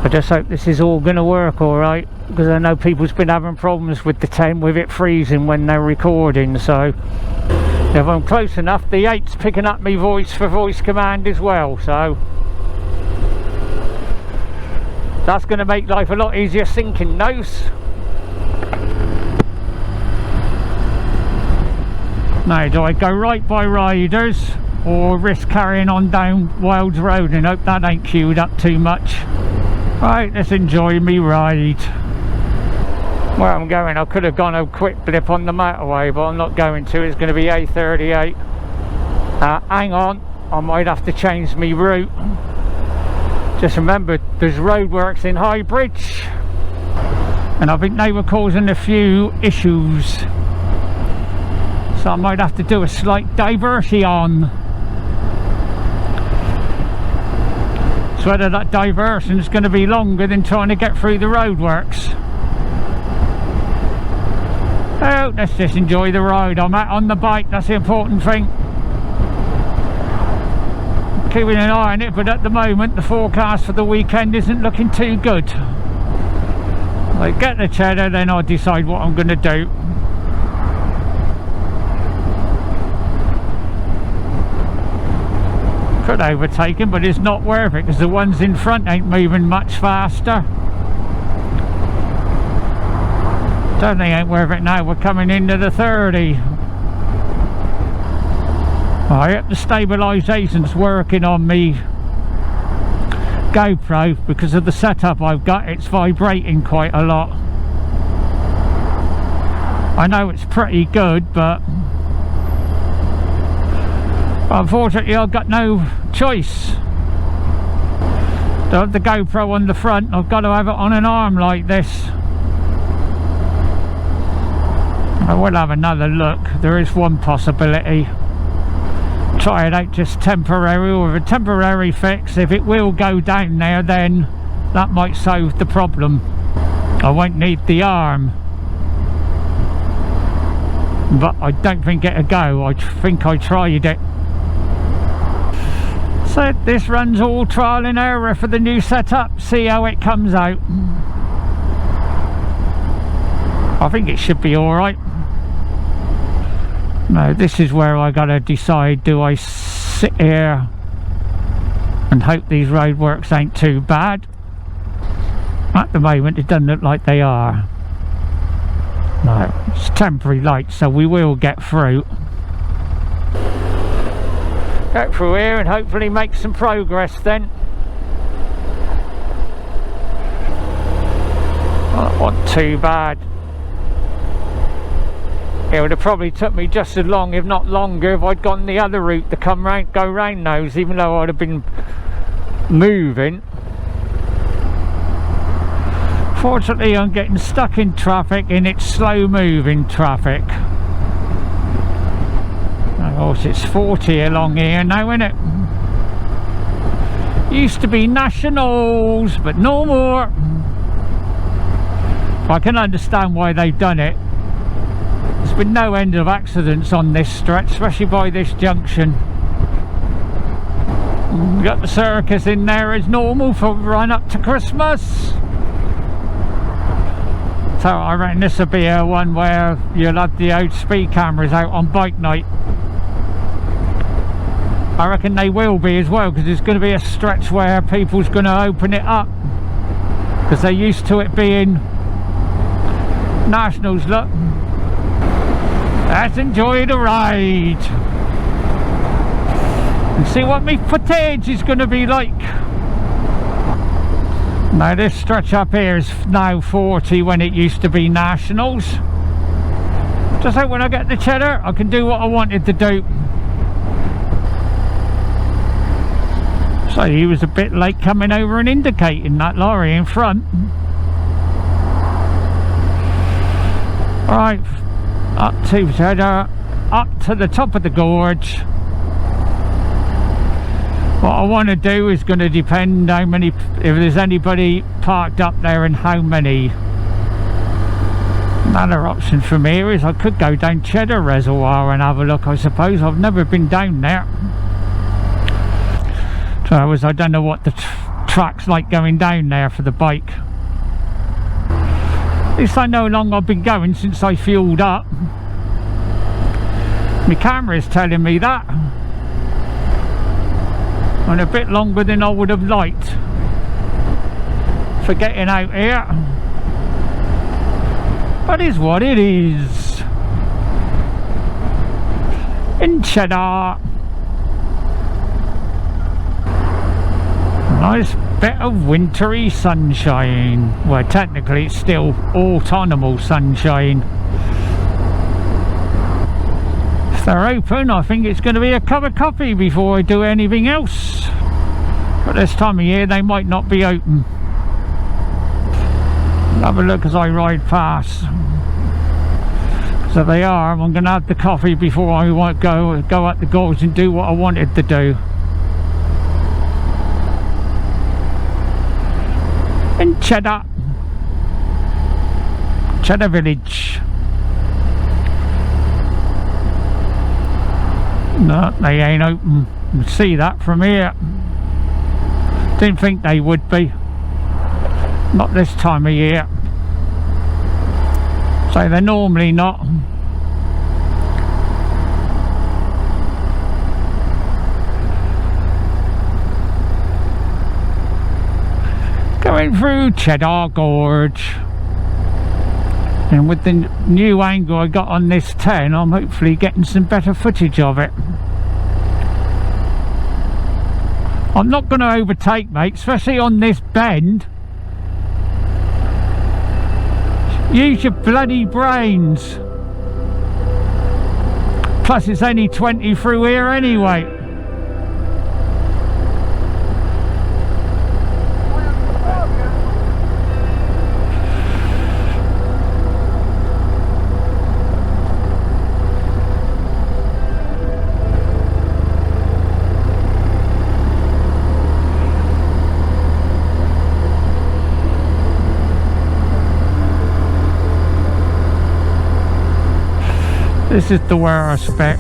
just hope this is all going to work alright, because I know people's been having problems with the 10 with it freezing when they're recording. So if I'm close enough, the 8's picking up my voice for voice command as well, so that's going to make life a lot easier sinking those. Now, do I go right by riders or risk carrying on down Wilds Road and hope that ain't queued up too much? Right, let's enjoy me ride. Where I'm going, I could have gone a quick blip on the motorway, but I'm not going to. It's going to be A38. Hang on, I might have to change me route. Just remember, there's roadworks in High Bridge, and I think they were causing a few issues, so I might have to do a slight diversion. So whether that diversion is going to be longer than trying to get through the roadworks. Oh, let's just enjoy the ride. I'm out on the bike, that's the important thing. Keeping an eye on it, but at the moment the forecast for the weekend isn't looking too good. I get the cheddar, then I'll decide what I'm going to do. Could overtake him, but it's not worth it because the ones in front ain't moving much faster. Certainly ain't worth it now. We're coming into the 30. I hope the stabilisation's working on me GoPro, because of the setup I've got. It's vibrating quite a lot. I know it's pretty good, but unfortunately I've got no choice. To have the GoPro on the front, I've got to have it on an arm like this. I will have another look. There is one possibility. Try it out just temporary, or with a temporary fix. If it will go down there, then that might solve the problem. I won't need the arm, but I don't think it'll go. I think I tried it. So this runs all trial and error for the new setup. See how it comes out. I think it should be alright. Now this is where I gotta decide, do I sit here and hope these roadworks ain't too bad? At the moment it doesn't look like they are. No, it's temporary light, so we will get through. Get through here and hopefully make some progress then. That wasn't too bad. It would have probably took me just as long, if not longer, if I'd gone the other route to come round, go round those, even though I'd have been moving. Fortunately, I'm getting stuck in traffic, and it's slow moving traffic. Of course, it's 40 along here now, isn't it? Used to be nationals, but no more. I can understand why they've done it. There's been no end of accidents on this stretch, especially by this junction. We've got the circus in there as normal for run up to Christmas. So I reckon this will be a one where you'll have the old speed cameras out on bike night. I reckon they will be as well, because there's going to be a stretch where people's going to open it up, because they're used to it being nationals. Look, let's enjoy the ride and see what my footage is going to be like. Now this stretch up here is now 40 when it used to be nationals. Just like when I get the cheddar, I can do what I wanted to do. So he was a bit late coming over and indicating that lorry in front. Right, up to Cheddar, up to the top of the gorge. What I want to do is going to depend how many, if there's anybody parked up there and how many. Another option from here is I could go down Cheddar Reservoir and have a look, I suppose. I've never been down there. So I don't know what the track's like going down there for the bike. At least I know how long I've been going since I fueled up. My camera is telling me that. And a bit longer than I would have liked for getting out here. But it's what it is. In Cheddar. Nice bit of wintry sunshine. Well, technically it's still autumnal sunshine. If they're open, I think it's going to be a cup of coffee before I do anything else. But this time of year they might not be open. Have a look as I ride past. So they are. I'm going to have the coffee before I want to go up the gorge and do what I wanted to do. In Cheddar Village. No, they ain't open. You can see that from here. Didn't think they would be. Not this time of year. So they're normally not. Going through Cheddar Gorge, and with the new angle I got on this 10, I'm hopefully getting some better footage of it. I'm not going to overtake, mate, especially on this bend. Use your bloody brains. Plus it's only 20 through here anyway. This is the worst bit.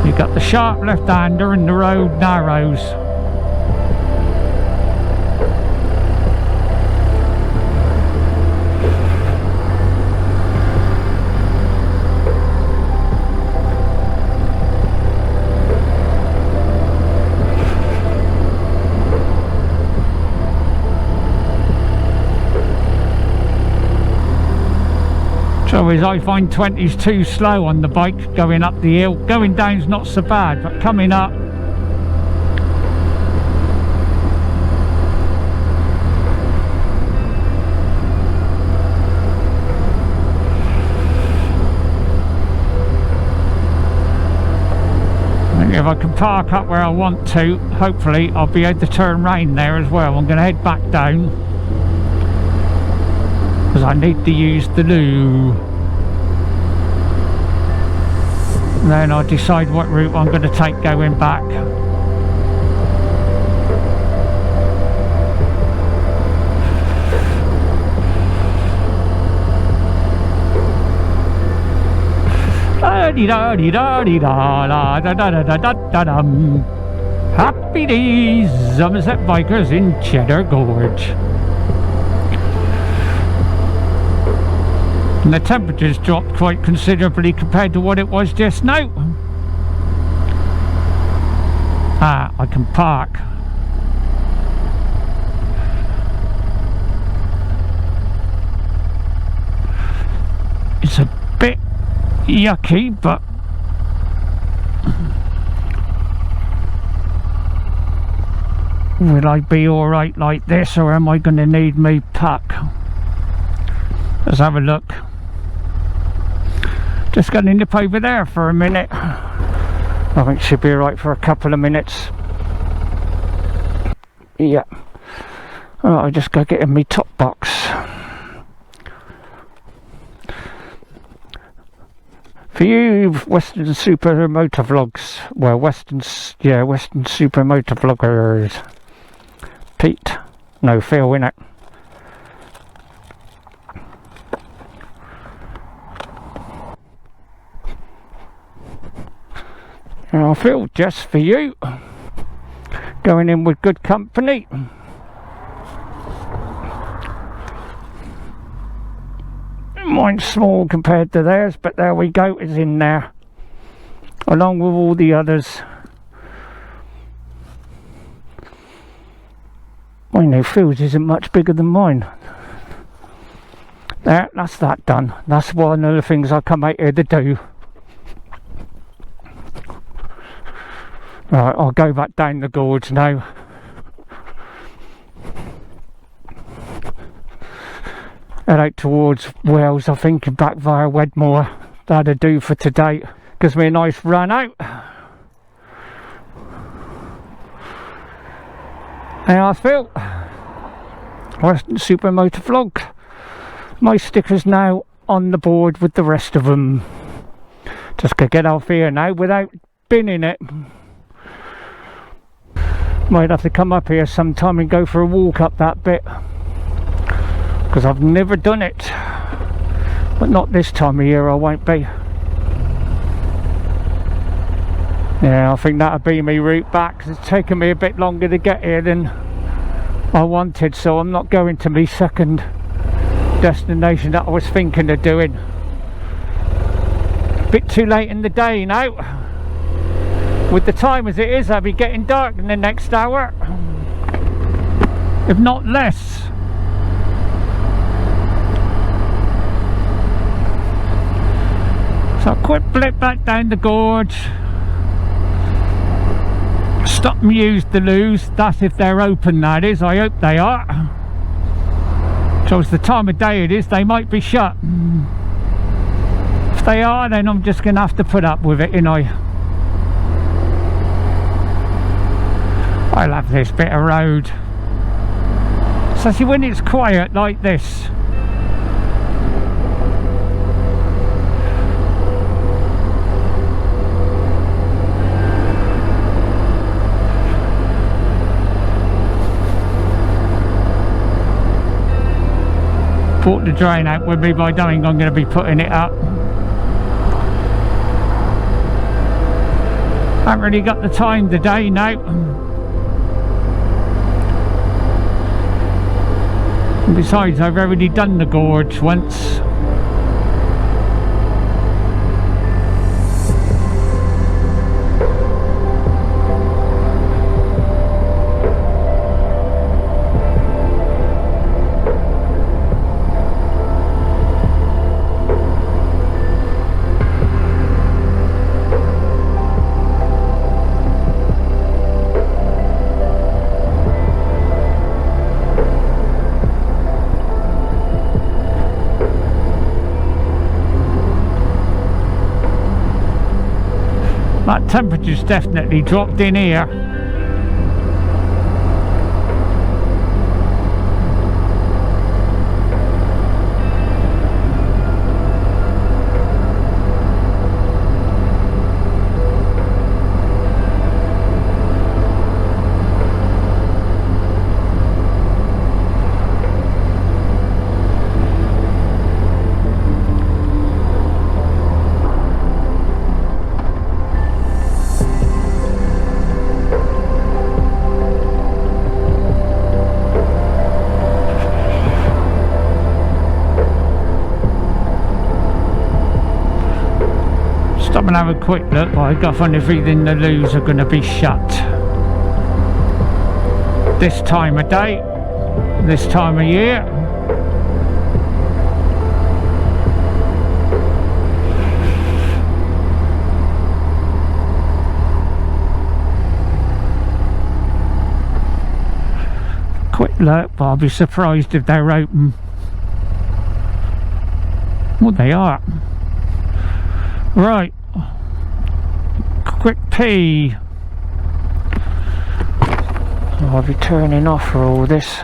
You got the sharp left-hander and the road narrows. So as I find 20's too slow on the bike going up the hill. Going down's not so bad, but coming up, if I can park up where I want to, hopefully I'll be able to turn round there as well. I'm going to head back down because I need to use the loo. Then I'll decide what route I'm going to take going back. Happy days, Somerset bikers in Cheddar Gorge. And the temperature's dropped quite considerably compared to what it was just now. Ah, I can park. It's a bit yucky, but will I be alright like this, or am I going to need me puck? Let's have a look. Just going to nip over there for a minute. I think it should be alright for a couple of minutes. Yeah. Oh, I'll just go get in my top box. For you Western Super Motor Vlogs, well, Western Super Motor Vloggers, Pete, no, Phil, innit? I feel just for you. Going in with good company. Mine's small compared to theirs, but there we go, it's in there along with all the others. My new fuse isn't much bigger than mine. There, that's that done. That's one of the things I come out here to do. Right, I'll go back down the gorge now. Head out towards Wales, I think, and back via Wedmore. That'll do for today. Gives me a nice run out. There I feel. Western Super Motor Vlog. My sticker's now on the board with the rest of them. Just gonna get off here now without binning it. Might have to come up here sometime and go for a walk up that bit, because I've never done it. But not this time of year, I won't be. Yeah, I think that'll be my route back, 'cause it's taken me a bit longer to get here than I wanted, so I'm not going to my second destination that I was thinking of doing. Bit too late in the day now. With the time as it is, I'll be getting dark in the next hour, if not less. So a quick blip back down the gorge. Stop and use the loos. That's if they're open, that is. I hope they are. So it's the time of day it is, they might be shut. If they are, then I'm just going to have to put up with it, you know. I love this bit of road. Especially when it's quiet like this. Brought the drain out with me, but I don't think I'm going to be putting it up. I haven't really got the time today now. And besides, I've already done the gorge once. That temperature's definitely dropped in here. Stop and have a quick look, but I got a funny feeling the loos are going to be shut. This time of day, this time of year. Quick look, but I'll be surprised if they're open. Well, they are. Right. Quick pee. I'll be turning off for all this.